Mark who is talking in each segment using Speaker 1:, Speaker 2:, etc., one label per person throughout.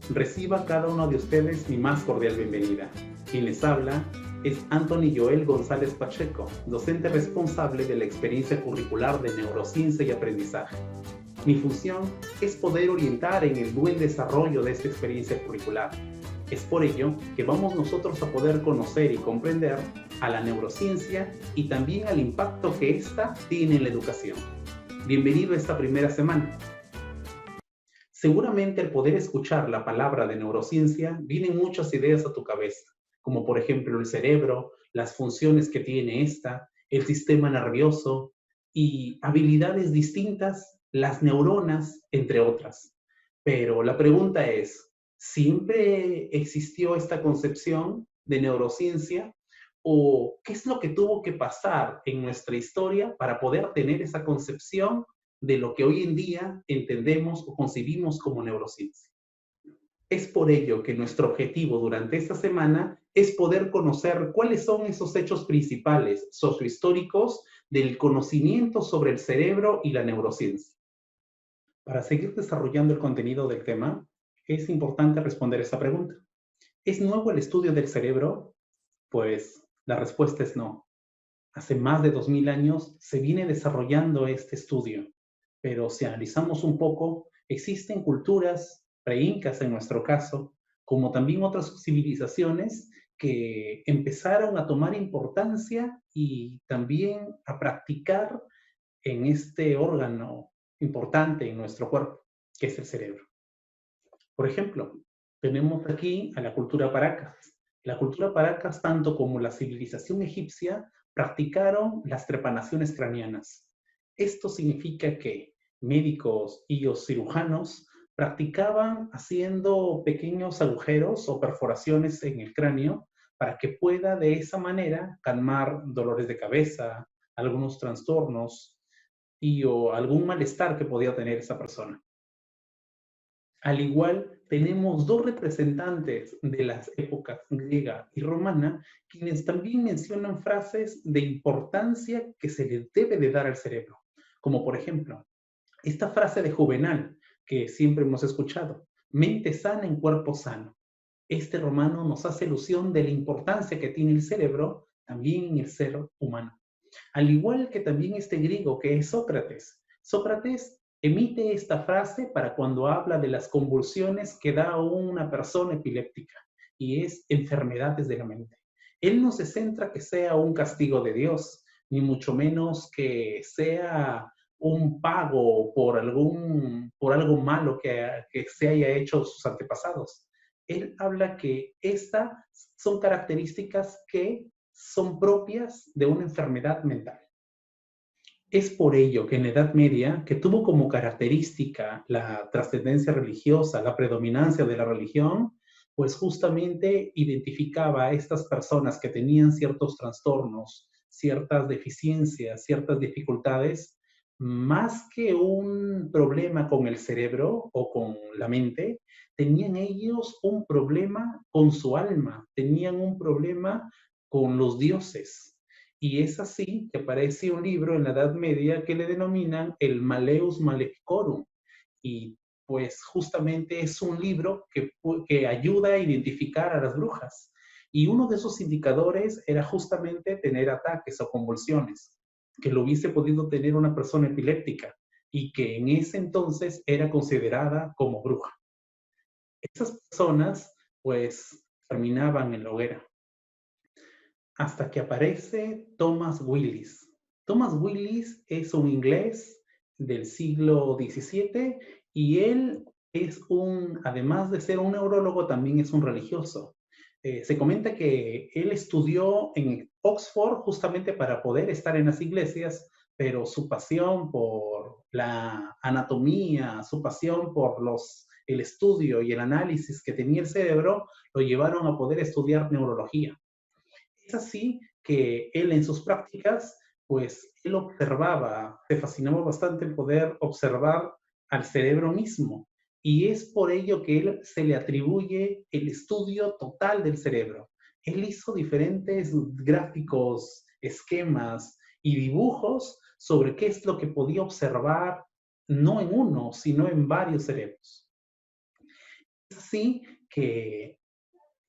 Speaker 1: Reciba cada uno de ustedes mi más cordial bienvenida. Quien les habla es Anthony Joel González Pacheco, docente responsable de la experiencia curricular de neurociencia y aprendizaje. Mi función es poder orientar en el buen desarrollo de esta experiencia curricular. Es por ello que vamos nosotros a poder conocer y comprender a la neurociencia y también al impacto que ésta tiene en la educación. Bienvenido a esta primera semana. Seguramente al poder escuchar la palabra de neurociencia, vienen muchas ideas a tu cabeza, como por ejemplo el cerebro, las funciones que tiene esta, el sistema nervioso y habilidades distintas, las neuronas, entre otras. Pero la pregunta es, ¿siempre existió esta concepción de neurociencia? ¿O qué es lo que tuvo que pasar en nuestra historia para poder tener esa concepción de lo que hoy en día entendemos o concebimos como neurociencia? Es por ello que nuestro objetivo durante esta semana es poder conocer cuáles son esos hechos principales sociohistóricos del conocimiento sobre el cerebro y la neurociencia. Para seguir desarrollando el contenido del tema, es importante responder esta pregunta. ¿Es nuevo el estudio del cerebro? Pues la respuesta es no. Hace más de 2000 años se viene desarrollando este estudio, pero si analizamos un poco, existen culturas preincas en nuestro caso, como también otras civilizaciones que empezaron a tomar importancia y también a practicar en este órgano importante en nuestro cuerpo, que es el cerebro. Por ejemplo, tenemos aquí a la cultura paracas. La cultura paracas, tanto como la civilización egipcia, practicaron las trepanaciones craneanas. Esto significa que médicos y los cirujanos practicaban haciendo pequeños agujeros o perforaciones en el cráneo para que pueda de esa manera calmar dolores de cabeza, algunos trastornos o algún malestar que podía tener esa persona. Al igual, tenemos dos representantes de las épocas griega y romana, quienes también mencionan frases de importancia que se le debe de dar al cerebro, como por ejemplo, esta frase de Juvenal, que siempre hemos escuchado, mente sana en cuerpo sano. Este romano nos hace alusión de la importancia que tiene el cerebro también en el ser humano. Al igual que también este griego que es Sócrates. Sócrates emite esta frase para cuando habla de las convulsiones que da una persona epiléptica y es enfermedades de la mente. Él no se centra que sea un castigo de Dios, ni mucho menos que sea un pago por algo malo que se haya hecho sus antepasados. Él habla que estas son características que son propias de una enfermedad mental. Es por ello que en la Edad Media, que tuvo como característica la trascendencia religiosa, la predominancia de la religión, pues justamente identificaba a estas personas que tenían ciertos trastornos, ciertas deficiencias, ciertas dificultades, más que un problema con el cerebro o con la mente, tenían ellos un problema con su alma, tenían un problema con los dioses. Y es así que aparece un libro en la Edad Media que le denominan el Malleus Maleficorum. Y pues justamente es un libro que ayuda a identificar a las brujas. Y uno de esos indicadores era justamente tener ataques o convulsiones, que lo hubiese podido tener una persona epiléptica y que en ese entonces era considerada como bruja. Esas personas pues terminaban en la hoguera hasta que aparece Thomas Willis. Thomas Willis es un inglés del siglo XVII y él es además de ser un neurólogo, también es un religioso. Se comenta que él estudió en Oxford justamente para poder estar en las iglesias, pero su pasión por la anatomía, su pasión por el estudio y el análisis que tenía el cerebro, lo llevaron a poder estudiar neurología. Es así que él en sus prácticas, pues él observaba, se fascinaba bastante en poder observar al cerebro mismo. Y es por ello que él se le atribuye el estudio total del cerebro. Él hizo diferentes gráficos esquemas y dibujos sobre qué es lo que podía observar, no en uno, sino en varios cerebros. Es así que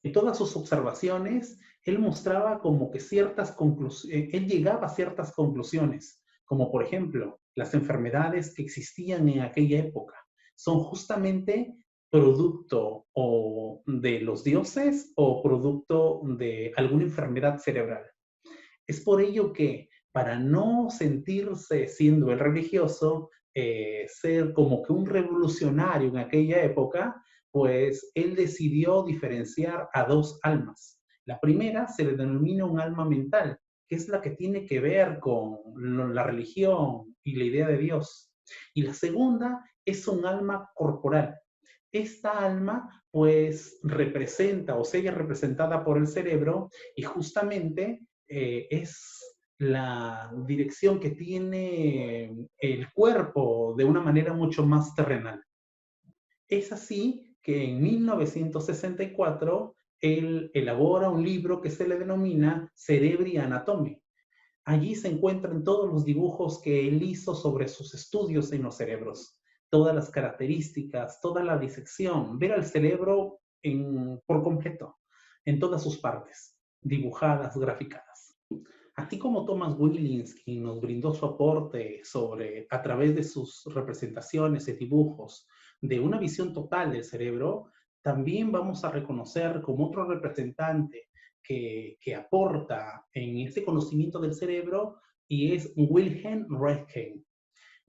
Speaker 1: en todas sus observaciones, él mostraba como que él llegaba a ciertas conclusiones, como por ejemplo, las enfermedades que existían en aquella época son justamente producto o de los dioses o producto de alguna enfermedad cerebral. Es por ello que, para no sentirse siendo el religioso, ser como que un revolucionario en aquella época, pues él decidió diferenciar a dos almas. La primera se le denomina un alma mental, que es la que tiene que ver con la religión y la idea de Dios. Y la segunda es un alma corporal. Esta alma, pues, representa o sigue representada por el cerebro y justamente es la dirección que tiene el cuerpo de una manera mucho más terrenal. Es así que en 1964 él elabora un libro que se le denomina Cerebri Anatomy. Allí se encuentran todos los dibujos que él hizo sobre sus estudios en los cerebros, todas las características, toda la disección, ver al cerebro por completo, en todas sus partes, dibujadas, graficadas. Así como Thomas Wilinski nos brindó su aporte a través de sus representaciones y dibujos, de una visión total del cerebro, también vamos a reconocer como otro representante que aporta en ese conocimiento del cerebro y es Wilhelm Röntgen.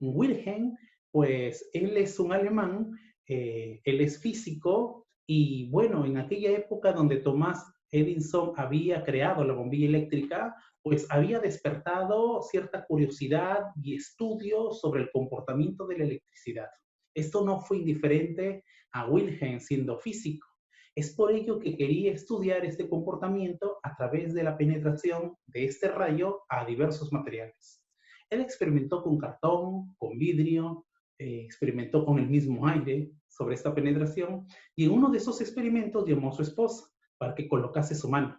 Speaker 1: Wilhelm, pues él es un alemán, él es físico y bueno, en aquella época donde Thomas Edison había creado la bombilla eléctrica, pues había despertado cierta curiosidad y estudio sobre el comportamiento de la electricidad. Esto no fue indiferente a Wilhelm siendo físico. Es por ello que quería estudiar este comportamiento a través de la penetración de este rayo a diversos materiales. Él experimentó con cartón, con vidrio, experimentó con el mismo aire sobre esta penetración y en uno de esos experimentos llamó a su esposa para que colocase su mano.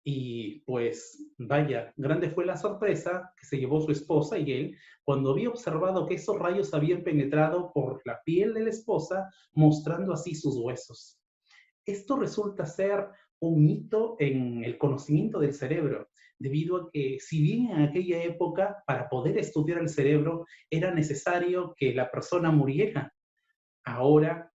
Speaker 1: Y pues vaya, grande fue la sorpresa que se llevó su esposa y él cuando había observado que esos rayos habían penetrado por la piel de la esposa, mostrando así sus huesos. Esto resulta ser un hito en el conocimiento del cerebro, debido a que si bien en aquella época para poder estudiar el cerebro era necesario que la persona muriera, ahora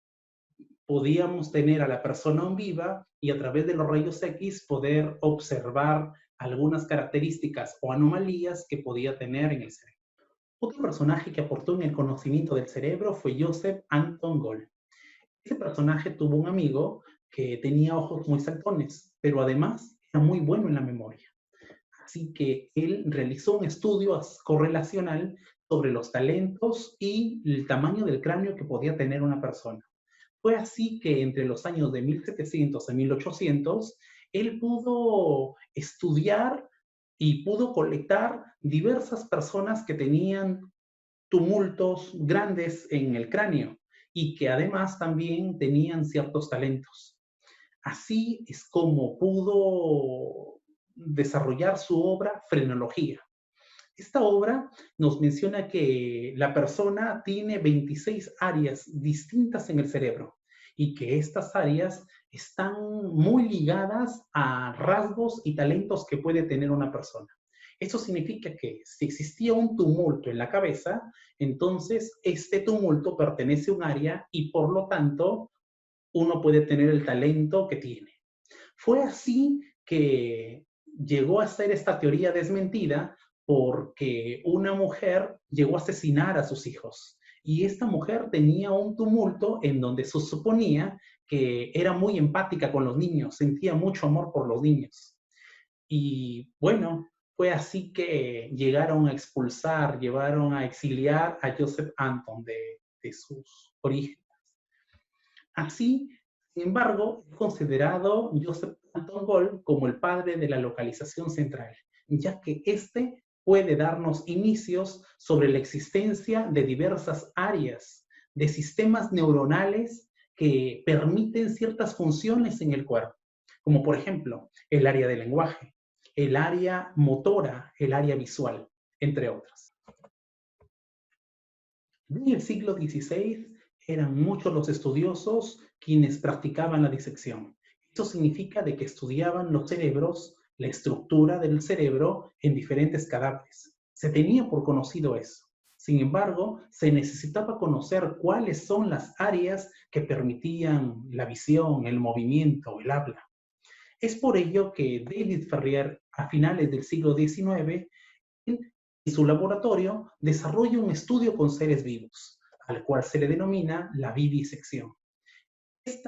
Speaker 1: podíamos tener a la persona aún viva y a través de los rayos X poder observar algunas características o anomalías que podía tener en el cerebro. Otro personaje que aportó en el conocimiento del cerebro fue Joseph Anton Gold. Ese personaje tuvo un amigo que tenía ojos muy saltones, pero además era muy bueno en la memoria. Así que él realizó un estudio correlacional sobre los talentos y el tamaño del cráneo que podía tener una persona. Fue así que entre los años de 1700 a 1800, él pudo estudiar y pudo colectar diversas personas que tenían tumultos grandes en el cráneo y que además también tenían ciertos talentos. Así es como pudo desarrollar su obra Frenología. Esta obra nos menciona que la persona tiene 26 áreas distintas en el cerebro y que estas áreas están muy ligadas a rasgos y talentos que puede tener una persona. Esto significa que si existía un tumulto en la cabeza, entonces este tumulto pertenece a un área y por lo tanto uno puede tener el talento que tiene. Fue así que llegó a ser esta teoría desmentida porque una mujer llegó a asesinar a sus hijos. Y esta mujer tenía un tumulto en donde se suponía que era muy empática con los niños, sentía mucho amor por los niños. Y bueno, fue así que llegaron a expulsar, llevaron a exiliar a Joseph Anton de sus orígenes. Así, sin embargo, es considerado Joseph Anton Gold como el padre de la localización central, ya que este puede darnos inicios sobre la existencia de diversas áreas de sistemas neuronales que permiten ciertas funciones en el cuerpo, como por ejemplo el área del lenguaje, el área motora, el área visual, entre otras. En el siglo XVI eran muchos los estudiosos quienes practicaban la disección. Esto significa de que estudiaban los cerebros, la estructura del cerebro en diferentes cadáveres. Se tenía por conocido eso. Sin embargo, se necesitaba conocer cuáles son las áreas que permitían la visión, el movimiento, el habla. Es por ello que David Ferrier, a finales del siglo XIX, en su laboratorio desarrolla un estudio con seres vivos, al cual se le denomina la vivisección. Se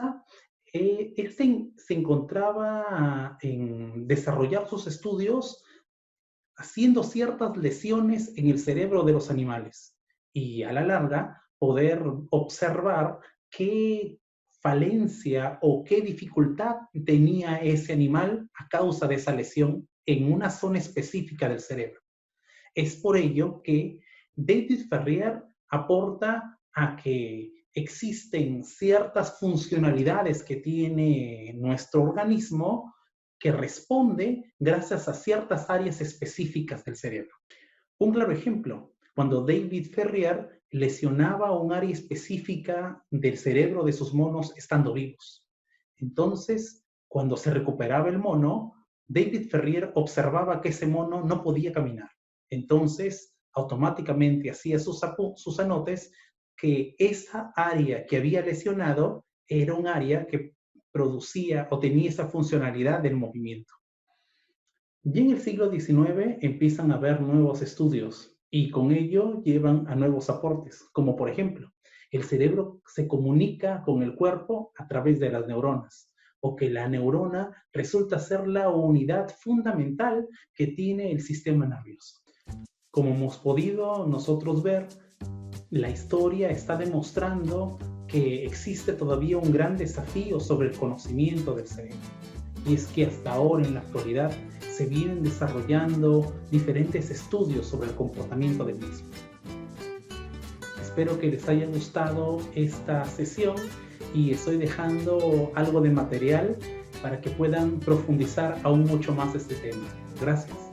Speaker 1: encontraba en desarrollar sus estudios haciendo ciertas lesiones en el cerebro de los animales y a la larga poder observar qué falencia o qué dificultad tenía ese animal a causa de esa lesión en una zona específica del cerebro. Es por ello que David Ferrier aporta a que existen ciertas funcionalidades que tiene nuestro organismo que responde gracias a ciertas áreas específicas del cerebro. Un claro ejemplo, cuando David Ferrier lesionaba un área específica del cerebro de sus monos estando vivos. Entonces, cuando se recuperaba el mono, David Ferrier observaba que ese mono no podía caminar. Entonces, automáticamente hacía sus anotes que esa área que había lesionado era un área que producía o tenía esa funcionalidad del movimiento. Y en el siglo XIX empiezan a haber nuevos estudios y con ello llevan a nuevos aportes, como por ejemplo, el cerebro se comunica con el cuerpo a través de las neuronas, o que la neurona resulta ser la unidad fundamental que tiene el sistema nervioso. Como hemos podido nosotros ver, la historia está demostrando que existe todavía un gran desafío sobre el conocimiento del cerebro. Y es que hasta ahora, en la actualidad, se vienen desarrollando diferentes estudios sobre el comportamiento del mismo. Espero que les haya gustado esta sesión y estoy dejando algo de material para que puedan profundizar aún mucho más este tema. Gracias.